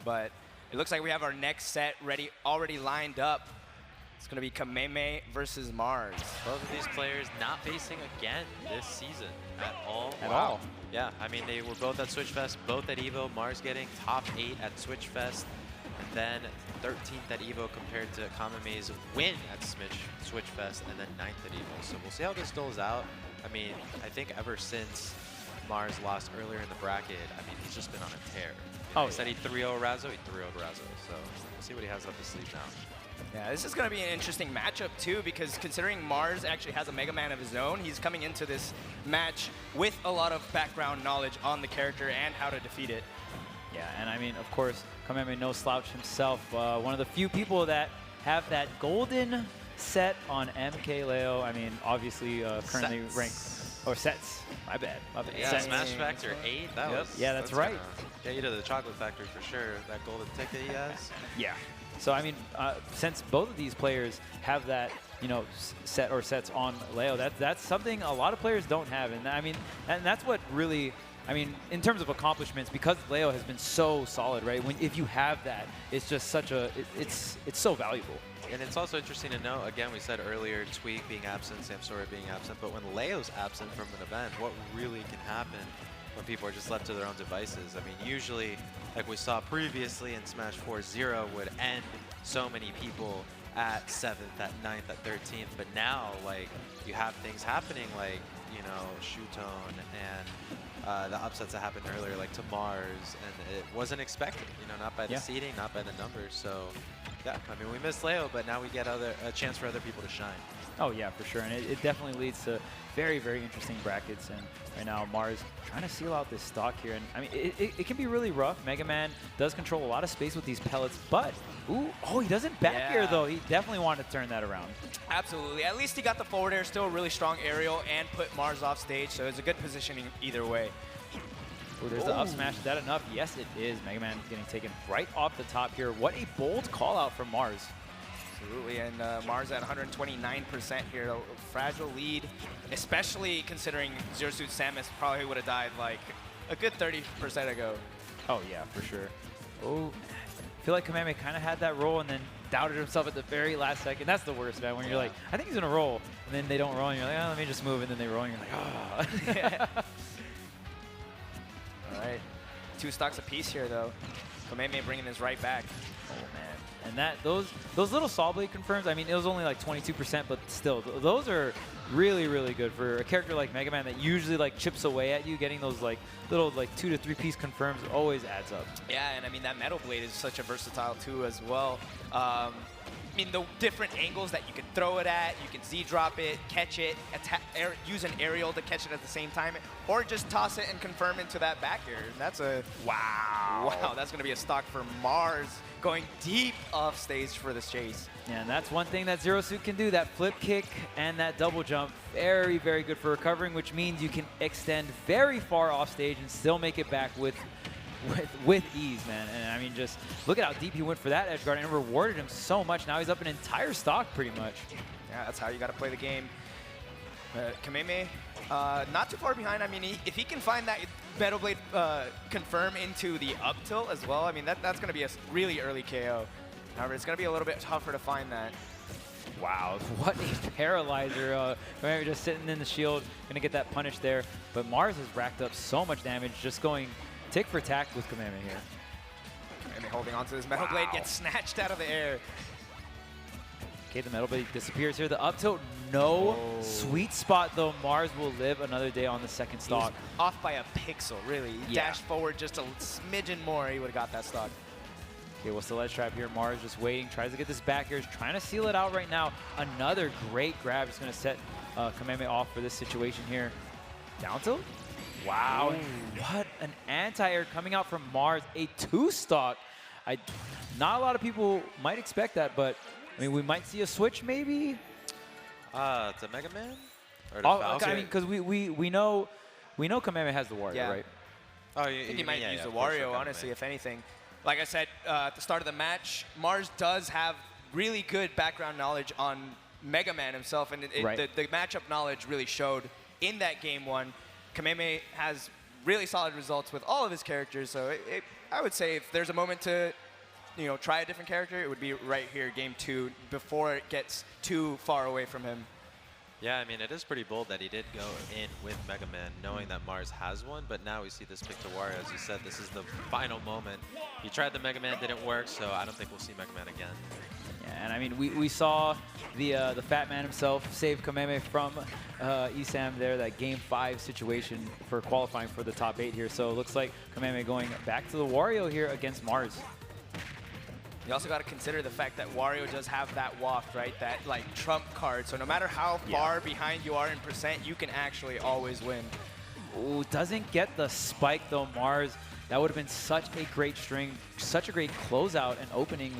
but it looks like we have our next set already lined up. It's going to be Kameme versus Mars. Both of these players not facing again this season at all. At all? Yeah, I mean, they were both at SwitchFest, both at EVO. Mars getting top 8 at SwitchFest, and then 13th at EVO compared to Kameme's win at SwitchFest, and then 9th at EVO. So we'll see how this doles out. I mean, I think ever since Mars lost earlier in the bracket, I mean, he's just been on a tear. He said he 3-0 Razzo, he 3-0'd Razzo. So we'll see what he has up his sleeve now. Yeah, this is going to be an interesting matchup, too, because considering Mars actually has a Mega Man of his own, he's coming into this match with a lot of background knowledge on the character and how to defeat it. Yeah, and I mean, of course, Kameme no slouch himself. One of the few people that have that golden set on MKLeo. I mean, obviously currently ranked, or sets. My bad. Yeah, Smash Factor 8. That was. Yeah, that's right. Get you to the chocolate factory for sure. That golden ticket he has. Yeah. So I mean, since both of these players have that, you know, sets on Leo, that's something a lot of players don't have, and I mean, and that's what really, I mean, in terms of accomplishments, because Leo has been so solid, right? If you have that, it's just such a, it's so valuable. And it's also interesting to note, again, we said earlier, Tweak being absent, Samsora being absent, but when Leo's absent from an event, what really can happen when people are just left to their own devices? I mean, usually, like we saw previously in Smash 4-0, would end so many people at 7th, at 9th, at 13th, but now, like, you have things happening like, you know, Shutone and the upsets that happened earlier, like to Mars, and it wasn't expected, you know, not by the seeding, not by the numbers, so yeah, I mean, we missed Leo, but now we get a chance for other people to shine. Oh yeah, for sure, and it definitely leads to very, very interesting brackets, and right now Mars trying to seal out this stock here, and I mean, it can be really rough. Mega Man does control a lot of space with these pellets, but, he doesn't back here though. He definitely wanted to turn that around. Absolutely. At least he got the forward air, still a really strong aerial, and put Mars off stage, so it's a good positioning either way. Ooh, there's the up smash. Is that enough? Yes, it is. Mega Man getting taken right off the top here. What a bold call out from Mars. Absolutely, and Mars at 129% here. A fragile lead, especially considering Zero Suit Samus probably would have died like a good 30% ago. Oh yeah, for sure. Oh, I feel like Kameme kind of had that roll and then doubted himself at the very last second. That's the worst, man, when you're like, I think he's going to roll, and then they don't roll, and you're like, oh, let me just move, and then they roll, and you're like, oh. All right, 2 stocks apiece here, though. Kameme bringing this right back. Oh, man. And those little Saw Blade confirms, I mean, it was only like 22%, but still, those are really, really good for a character like Mega Man that usually like chips away at you. Getting those like little like 2 to 3 piece confirms always adds up. Yeah, and I mean, that Metal Blade is such a versatile too as well. I mean, the different angles that you can throw it at, you can Z-drop it, catch it, use an aerial to catch it at the same time, or just toss it and confirm into that back air. That's a, wow, that's going to be a stock for Mars, going deep off stage for this chase. Yeah, and that's one thing that Zero Suit can do, that flip kick and that double jump. Very, very good for recovering, which means you can extend very far off stage and still make it back with ease, man. And I mean, just look at how deep he went for that edge guard and rewarded him so much. Now he's up an entire stock pretty much. Yeah, that's how you got to play the game. Kameme, not too far behind. I mean, if he can find that Metal Blade confirm into the up tilt as well, I mean, that's going to be a really early KO. However, it's going to be a little bit tougher to find that. Wow, what a paralyzer. Kameme just sitting in the shield, going to get that punish there. But Mars has racked up so much damage, just going tick for tack with Kameme here. Kameme holding onto this Metal Blade, gets snatched out of the air. Okay, the Metal Blade disappears here. The up tilt, no sweet spot though. Mars will live another day on the second stock. Off by a pixel, really. He dashed forward just a smidgen more, he would have got that stock. Okay, what's the ledge trap here? Mars just waiting, tries to get this back air, trying to seal it out right now. Another great grab is going to set Kameme off for this situation here. Down tilt? Wow, what an anti-air coming out from Mars. A 2-stock. Not a lot of people might expect that, but I mean, we might see a switch maybe. To Mega Man? Or to I mean, because we know Kameme has the Wario, right? Oh, I think he might use the Wario, honestly, if anything. Like I said at the start of the match, Mars does have really good background knowledge on Mega Man himself, and the matchup knowledge really showed in that game one. Kameme has really solid results with all of his characters. So I would say if there's a moment to, try a different character, it would be right here, game 2, before it gets too far away from him. Yeah, I mean, it is pretty bold that he did go in with Mega Man, knowing that Mars has one, but now we see this pick to Wario. As you said, this is the final moment. He tried the Mega Man, didn't work, so I don't think we'll see Mega Man again. Yeah, and I mean, we saw the Fat Man himself save Kameme from Esam there, that Game 5 situation for qualifying for the top 8 here. So it looks like Kameme going back to the Wario here against Mars. You also got to consider the fact that Wario does have that waft, right? That trump card. So no matter how far behind you are in percent, you can actually always win. Ooh, doesn't get the spike though, Mars. That would have been such a great string, such a great closeout and opening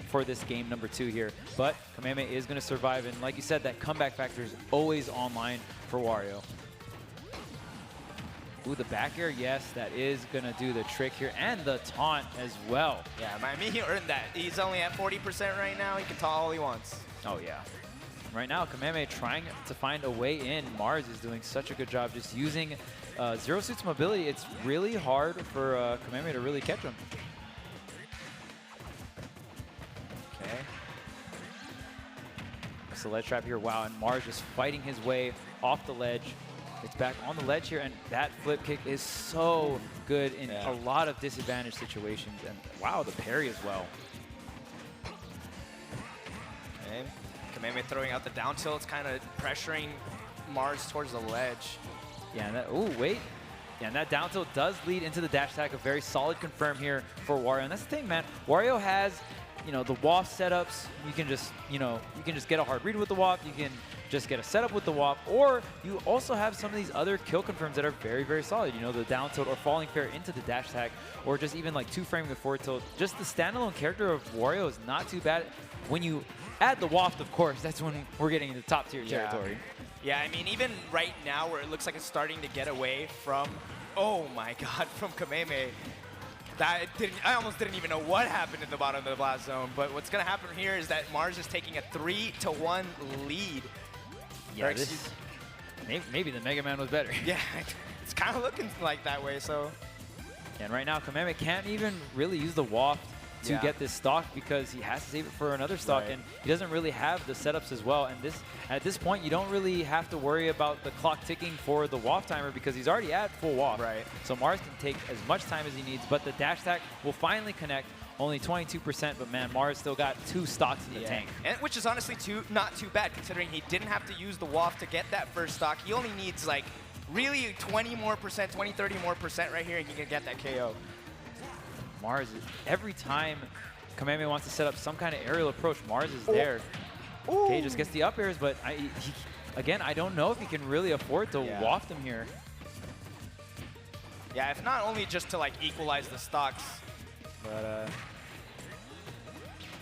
for this game number 2 here. But Kameme is going to survive, and like you said, that comeback factor is always online for Wario. Ooh, the back air, yes, that is going to do the trick here, and the taunt as well. Yeah, I mean, he earned that. He's only at 40% right now. He can taunt all he wants. Oh, yeah. Right now, Kameme trying to find a way in. Mars is doing such a good job just using Zero Suit's mobility. It's really hard for Kameme to really catch him. Okay. That's the ledge trap here. Wow, and Mars just fighting his way off the ledge. It's back on the ledge here, and that flip kick is so good in a lot of disadvantaged situations. And wow, the parry as well. Okay. Kameme throwing out the down tilt. It's kind of pressuring Mars towards the ledge. Yeah, and that, ooh, wait. Yeah, and that down tilt does lead into the dash attack. A very solid confirm here for Wario. And that's the thing, man. Wario has, the waft setups. You can just, you can just get a hard read with the waft. You can just get a setup with the waft. Or you also have some of these other kill confirms that are very, very solid. The down tilt or falling fair into the dash attack, or just even like 2-framing with forward tilt. Just the standalone character of Wario is not too bad. When you add the waft, of course, that's when we're getting into top tier territory. Yeah, I mean, even right now where it looks like it's starting to get away from, oh my God, from Kameme. I almost didn't even know what happened in the bottom of the blast zone. But what's going to happen here is that Mars is taking a 3-1 lead. Yeah, maybe the Mega Man was better. Yeah, it's kind of looking like that way. So, and right now, Kameme can't even really use the waft to get this stock because he has to save it for another stock, and he doesn't really have the setups as well. And at this point, you don't really have to worry about the clock ticking for the waft timer because he's already at full waft. Right. So Mars can take as much time as he needs, but the dash attack will finally connect. Only 22%, but man, Mars still got 2 stocks in the tank. And which is honestly not too bad considering he didn't have to use the waft to get that first stock. He only needs like really 20 more percent, 20, 30 more percent right here, and he can get that KO. Mars, every time Kameme wants to set up some kind of aerial approach, Mars is there. Ooh. Okay, just gets the up airs, but again, I don't know if he can really afford to waft him here. Yeah, if not only just to like equalize the stocks, but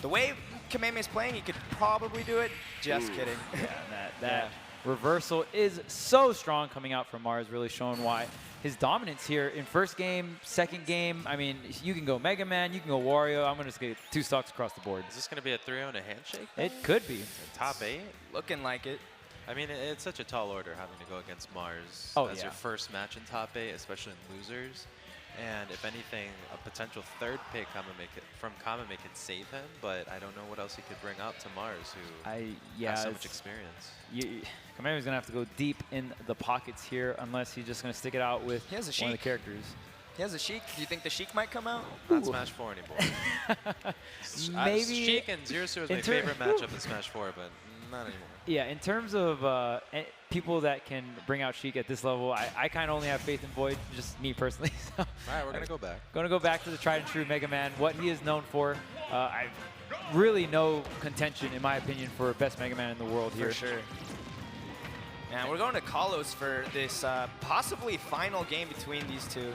the way Kameme is playing, he could probably do it. Just kidding. Yeah, that reversal is so strong coming out from Mars, really showing why his dominance here in first game, second game. I mean, you can go Mega Man, you can go Wario. I'm going to just get 2 stocks across the board. Is this going to be a 3-0 and a handshake? It could be. Top 8? Looking like it. I mean, it's such a tall order having to go against Mars as your first match in top 8, especially in losers. And if anything, a potential third pick from Kameme could save him, but I don't know what else he could bring up to Mars, who has so much experience. Kameme's going to have to go deep in the pockets here unless he's just going to stick it out with one of the characters. He has a Sheik. Do you think the Sheik might come out? Not Smash 4 anymore. Maybe. Sheik and Zero Suit is my favorite matchup in Smash 4, but not anymore. Yeah, in terms of people that can bring out Sheik at this level, I kind of only have faith in Void, just me personally. So all right, we're going to go back. Going to go back to the tried and true Mega Man, what he is known for. I really no contention, in my opinion, for best Mega Man in the world here. For sure. And we're going to Kalos for this possibly final game between these two.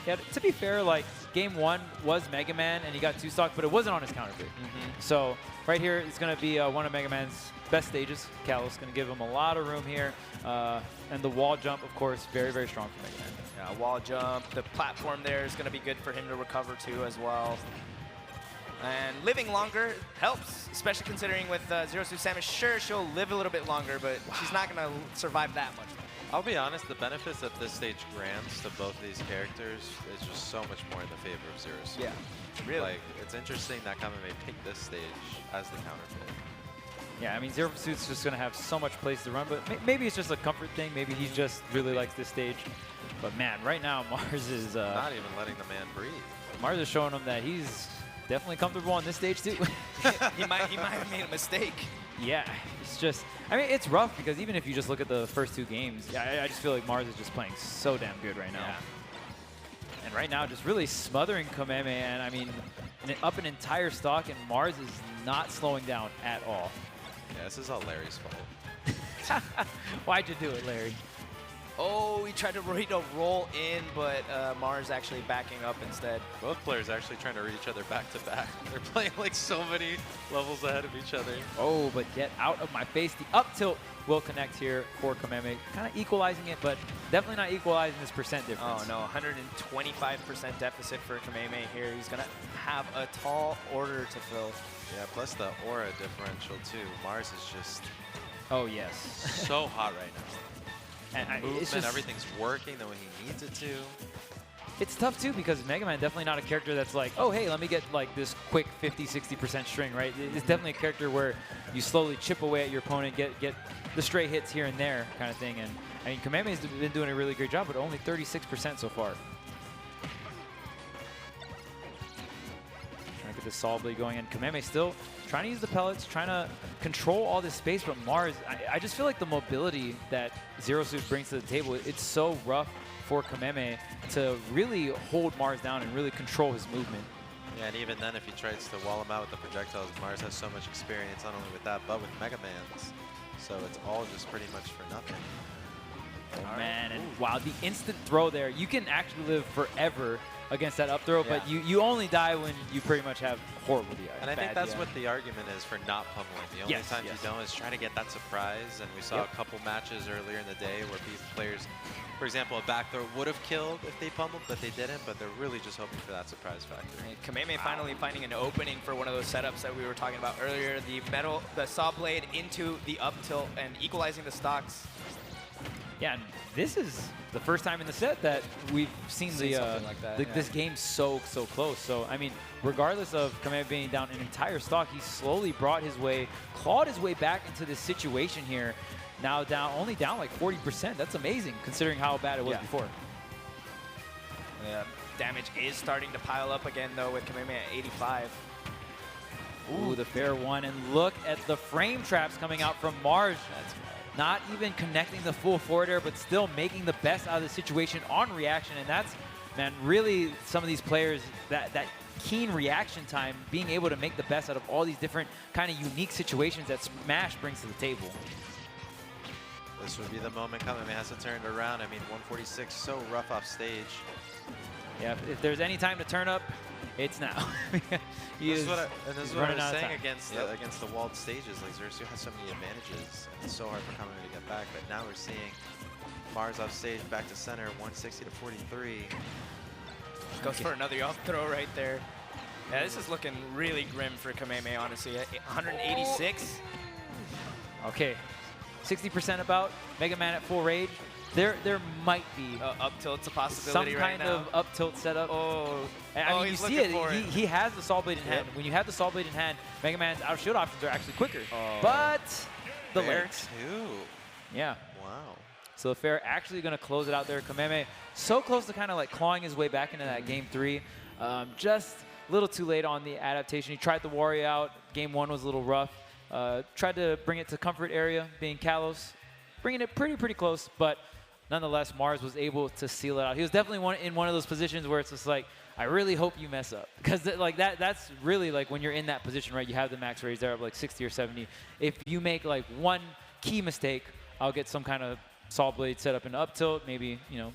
Yeah, to be fair, like, game 1 was Mega Man, and he got 2 stock, but it wasn't on his counter pick. So right here, it's going to be one of Mega Man's best stages. Kalos going to give him a lot of room here. And the wall jump, of course, very, very strong for Mega Man. Yeah, wall jump. The platform there is going to be good for him to recover too as well. And living longer helps, especially considering with Zero Suit Samus. Sure, she'll live a little bit longer, but she's not going to survive that much. I'll be honest, the benefits that this stage grants to both of these characters is just so much more in the favor of Zero Suit. Yeah, really. Like, it's interesting that Kameme picked this stage as the counterpick. Yeah, I mean, Zero Suit's just going to have so much place to run, but maybe it's just a comfort thing. Maybe he just really likes this stage. But man, right now, Mars is... not even letting the man breathe. Mars is showing him that he's definitely comfortable on this stage, too. he might have made a mistake. Yeah, it's just... I mean, it's rough because even if you just look at the first 2 games, I just feel like Mars is just playing so damn good right now. Yeah. And right now, just really smothering Kameme, and I mean, up an entire stock, and Mars is not slowing down at all. Yeah, this is all Larry's fault. Why'd you do it, Larry? Oh, he tried to roll in, but Mars actually backing up instead. Both players actually trying to read each other back to back. They're playing like so many levels ahead of each other. Oh, but get out of my face. The up tilt will connect here for Kameme. Kind of equalizing it, but definitely not equalizing this percent difference. Oh, no. 125% deficit for Kameme here. He's going to have a tall order to fill. Yeah, plus the aura differential, too. Mars is just oh, yes. so hot right now. And Movement, everything's working the way he needs it to. It's tough, too, because Mega Man definitely not a character that's like, oh, hey, let me get like this quick 50-60% string, right? It's definitely a character where you slowly chip away at your opponent, get the stray hits here and there kind of thing. And I mean, Kameme's been doing a really great job, but only 36% so far. Trying to get the Saw Blade going, and Kameme still trying to use the pellets, trying to control all this space, but Mars, I just feel like the mobility that Zero Suit brings to the table, it's so rough for Kameme to really hold Mars down and really control his movement. Yeah, and even then, if he tries to wall him out with the projectiles, Mars has so much experience, not only with that, but with Mega Man's. So it's all just pretty much for nothing. Oh, man, and wow, the instant throw there. You can actually live forever against that up throw, but you only die when you pretty much have horrible DI. And I think that's what the argument is for not pummeling. The only times you don't is trying to get that surprise, and we saw a couple matches earlier in the day where these players, for example, a back throw would have killed if they pummeled, but they didn't, but they're really just hoping for that surprise factor. And Kameme finally finding an opening for one of those setups that we were talking about earlier, the saw blade into the up tilt and equalizing the stocks. Yeah, and this is the first time in the set that we've seen this game so close. So, I mean, regardless of Kameme being down an entire stock, he slowly clawed his way back into this situation here. Now only down like 40%. That's amazing considering how bad it was before. Yeah, damage is starting to pile up again though with Kameme at 85. Ooh, the fair one, and look at the frame traps coming out from Mars. That's right. Not even connecting the full forward air, but still making the best out of the situation on reaction. And that's, man, really some of these players, that keen reaction time, being able to make the best out of all these different kind of unique situations that Smash brings to the table. This would be the moment Kameme has to turn it around. I mean, 146, so rough off stage. Yeah, if there's any time to turn up, it's now. This is what I was saying against the walled stages. Like, Zero Suit has so many advantages, and it's so hard for Kameme to get back. But now we're seeing Mars off stage, back to center, 160 to 43. Goes for another off throw right there. Yeah, this is looking really grim for Kameme, honestly. 186. Okay, 60% about. Mega Man at full rage. There might be up tilt's a possibility some kind of up tilt setup. Oh, I mean, you see it. He has the Saw Blade in hand. When you have the Saw Blade in hand, Mega Man's out of shield options are actually quicker. But the legs. Yeah. Wow. So the fair actually going to close it out there. Kameme so close to kind of like clawing his way back into that game 3. Just a little too late on the adaptation. He tried the Wario out. Game 1 was a little rough. Tried to bring it to comfort area, being Kalos. Bringing it pretty close, but nonetheless, Mars was able to seal it out. He was definitely in one of those positions where it's just like, I really hope you mess up. Because like that's really like when you're in that position, right? You have the max raise there of like 60 or 70. If you make like one key mistake, I'll get some kind of Saw Blade set up in up tilt, maybe, you know,